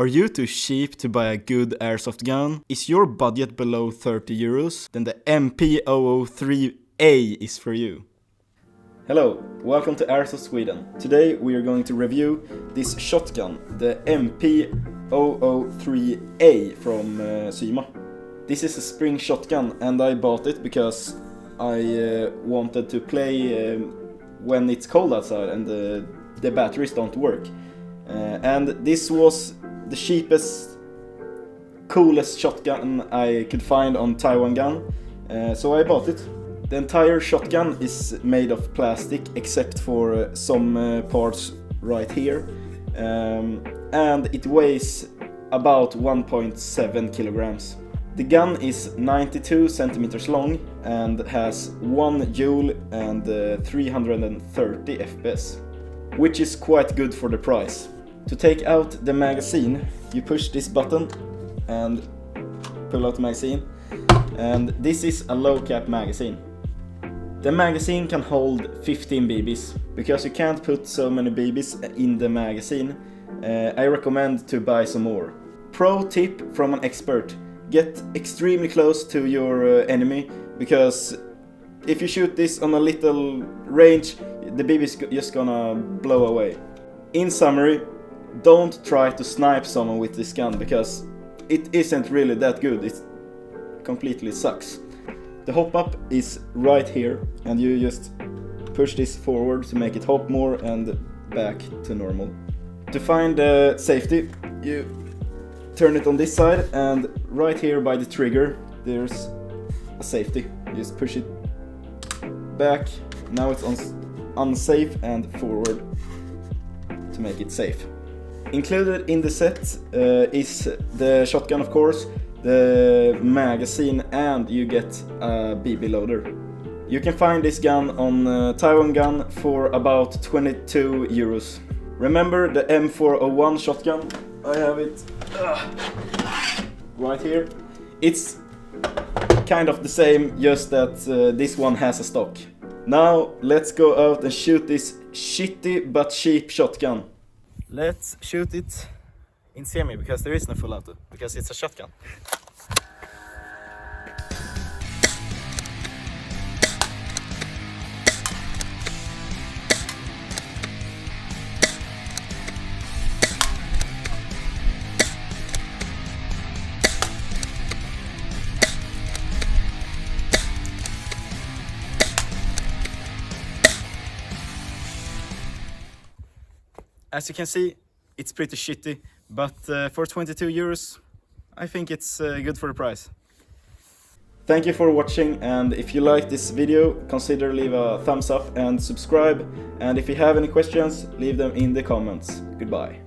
Are you too cheap to buy a good airsoft gun? Is your budget below 30 euros? Then the MP003A is for you. Hello, welcome to Airsoft Sweden. Today we are going to review this shotgun, the MP003A from Syma. This is a spring shotgun and I bought it because I wanted to play when it's cold outside and the batteries don't work. And this was the cheapest, coolest shotgun I could find on Taiwan Gun, so I bought it. The entire shotgun is made of plastic except for some parts right here, and it weighs about 1.7 kilograms. The gun is 92 centimeters long and has 1 joule and 330 FPS, which is quite good for the price. To take out the magazine, you push this button and pull out the magazine, and this is a low cap magazine. The magazine can hold 15 BBs. Because you can't put so many BBs in the magazine, I recommend to buy some more. Pro tip from an expert: get extremely close to your enemy, because if you shoot this on a little range, the BB is just gonna blow away. In summary, don't try to snipe someone with this gun, because it isn't really that good. It completely sucks. The hop up is right here, and you just push this forward to make it hop more and back to normal. To find the safety, you turn it on this side, and right here by the trigger there's a safety. You just push it back. Now it's unsafe, and forward to make it safe. Included in the set is the shotgun, of course, the magazine, and you get a BB loader. You can find this gun on Taiwan Gun for about 22 euros. Remember the M401 shotgun? I have it right here. It's kind of the same, just that this one has a stock. Now let's go out and shoot this shitty but cheap shotgun. Let's shoot it in semi, because there is no full auto, because it's a shotgun. As you can see, it's pretty shitty, but for 22 euros, I think it's good for the price. Thank you for watching, and if you like this video, consider leave a thumbs up and subscribe, and if you have any questions, leave them in the comments. Goodbye.